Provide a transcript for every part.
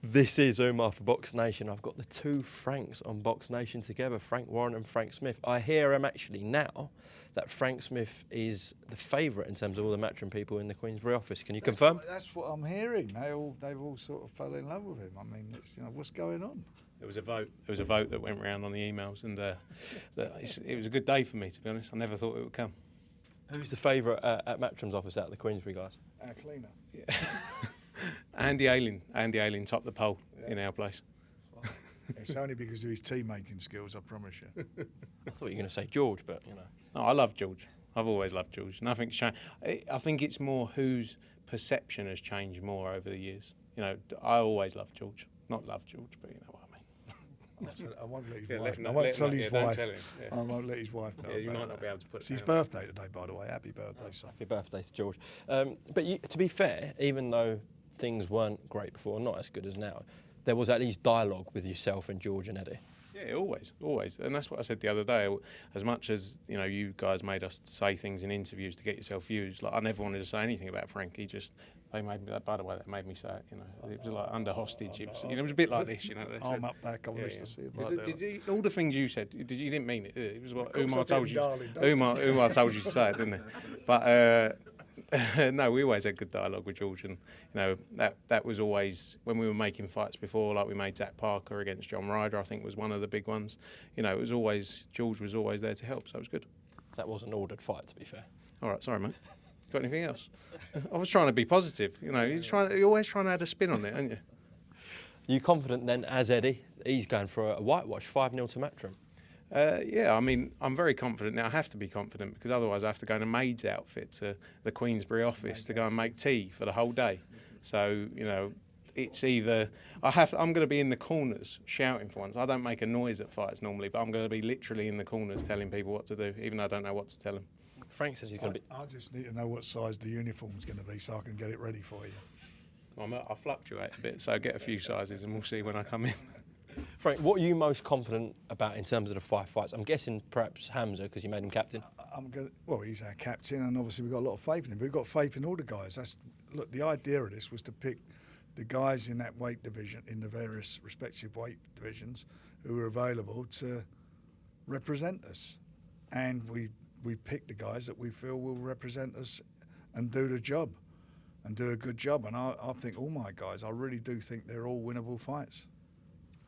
This is Umar for BoxNation. I've got the two Franks on BoxNation together, Frank Warren and Frank Smith. I hear actually now that Frank Smith is the favourite in terms of all the Matchroom people in the Queensbury office. Can you confirm? That's what I'm hearing. They've all sort of fell in love with him. I mean, what's going on? There was a vote. There was a vote that went round on the emails, and it was a good day for me, to be honest. I never thought it would come. Who's the favourite at Matchroom's office out of the Queensbury guys? Our cleaner. Yeah. Andy Ayling topped the poll in our place. It's only because of his tea making skills, I promise you. I thought you were going to say George, but you know. No, I love George. I've always loved George. Nothing's changed. I think it's more whose perception has changed more over the years. You know, I always loved George. Not love George, but you know what I mean. I won't let his wife. I won't tell his wife. I won't let his wife know. Yeah, you might not be able to put. It's his birthday today, by the way. Happy birthday, son. Happy birthday to George. But to be fair, even though things weren't great before, not as good as now, there was at least dialogue with yourself and George and Eddie. Yeah, always. And that's what I said the other day. As much as you guys made us say things in interviews to get yourself views. Like I never wanted to say anything about Frank. They made me. By the way, they made me say it. It was like under hostage. It was a bit like this. I'm up back. I wish to see it. All the things you said, you didn't mean it. It was what Umar told you. Umar told you to say it, didn't he? But. No, we always had good dialogue with George, and that was always when we were making fights before, like we made Zach Parker against John Ryder. I think was one of the big ones. It was always George was always there to help, so it was good. That was an ordered fight, to be fair. All right, sorry, mate. Got anything else? I was trying to be positive. You're always trying to add a spin on it, aren't you? Are you confident then, as Eddie, he's going for a whitewash, 5-0 to Matchroom? Yeah, I mean, I'm very confident now. I have to be confident because otherwise I have to go in a maid's outfit to the Queensbury office to go and make tea for the whole day. So, it's either I'm going to be in the corners shouting for once. I don't make a noise at fights normally, but I'm going to be literally in the corners telling people what to do, even though I don't know what to tell them. Frank says he's going to be... I just need to know what size the uniform's going to be so I can get it ready for you. I fluctuate a bit, so get a few sizes and we'll see when I come in. Frank, what are you most confident about in terms of the 5 fights? I'm guessing perhaps Hamza, because you made him captain. Well, he's our captain, and obviously we've got a lot of faith in him. We've got faith in all the guys. Look, the idea of this was to pick the guys in that weight division, in the various respective weight divisions, who were available to represent us. And we picked the guys that we feel will represent us and do the job, and do a good job. And I think all my guys, I really do think they're all winnable fights.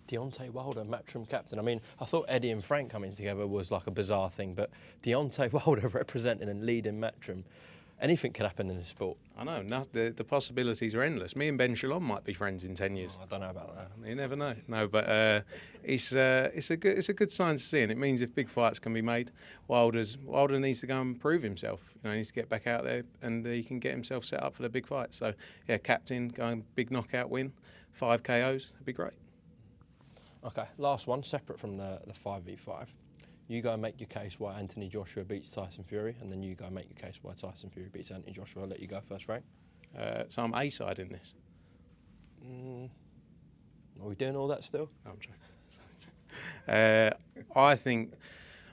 Deontay Wilder, Matchroom captain. I mean, I thought Eddie and Frank coming together was like a bizarre thing, but Deontay Wilder representing and leading Matchroom, anything could happen in this sport. I know, the possibilities are endless. Me and Ben Shalom might be friends in 10 years. I don't know about that. You never know. No, but it's a good sign to see, and it means if big fights can be made, Wilder needs to go and prove himself. He needs to get back out there, and he can get himself set up for the big fight. So, yeah, captain, going big knockout win, 5 KOs, that'd be great. Okay, last one, separate from the 5v5. You go and make your case why Anthony Joshua beats Tyson Fury, and then you go and make your case why Tyson Fury beats Anthony Joshua. I'll let you go first, Frank. So I'm A-side in this. Are we doing all that still? No, I'm joking. I think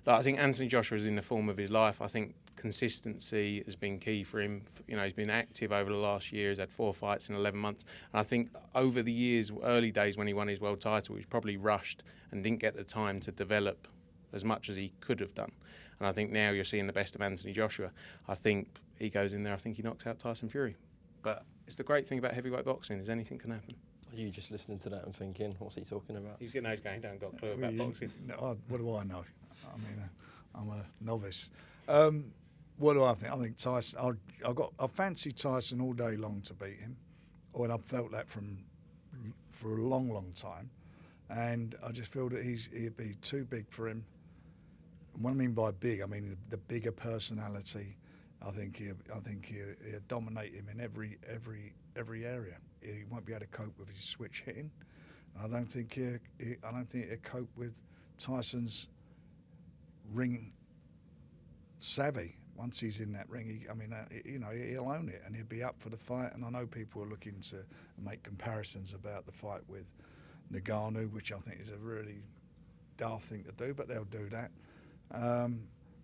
Anthony Joshua is in the form of his life. I think consistency has been key for him. He's been active over the last year. He's had 4 fights in 11 months. And I think over the years, early days when he won his world title, he was probably rushed and didn't get the time to develop as much as he could have done. And I think now you're seeing the best of Anthony Joshua. I think he goes in there, I think he knocks out Tyson Fury. But it's the great thing about heavyweight boxing is anything can happen. Are you just listening to that and thinking, what's he talking about? He's getting those going, he don't got a clue about boxing. No, what do I know? I mean, I'm a novice. What do I think? I think Tyson. I fancy Tyson all day long to beat him, and I've felt that for a long, long time, and I just feel that he'd be too big for him. And what I mean by big, I mean the bigger personality. I think he'll dominate him in every area. He won't be able to cope with his switch hitting. And I don't think he'll cope with Tyson's ring savvy. Once he's in that ring, he'll own it and he'll be up for the fight. And I know people are looking to make comparisons about the fight with Ngannou, which I think is a really daft thing to do, but they'll do that.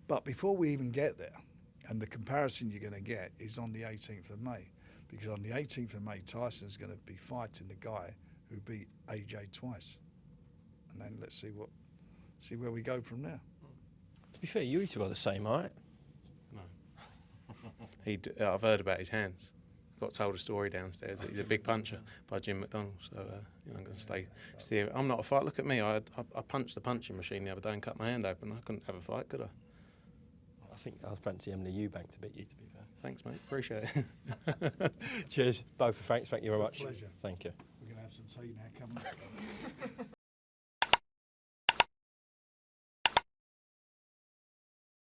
But before we even get there, and the comparison you're going to get is on the 18th of May, because on the 18th of May, Tyson's going to be fighting the guy who beat AJ twice, and then let's see where we go from there. To be fair, you two are the same height. No. I've heard about his hands. Got told a story downstairs that he's a big puncher by Jim McDonald. So I'm going to stay here. I'm not a fight. Look at me. I punched the punching machine the other day and cut my hand open. I couldn't have a fight, could I? I think I'd fancy Emily Eubank to beat you, to be fair. Thanks, mate. Appreciate it. Cheers, both for Franks. Thank you very much. Pleasure. Thank you. We're going to have some tea now, come on.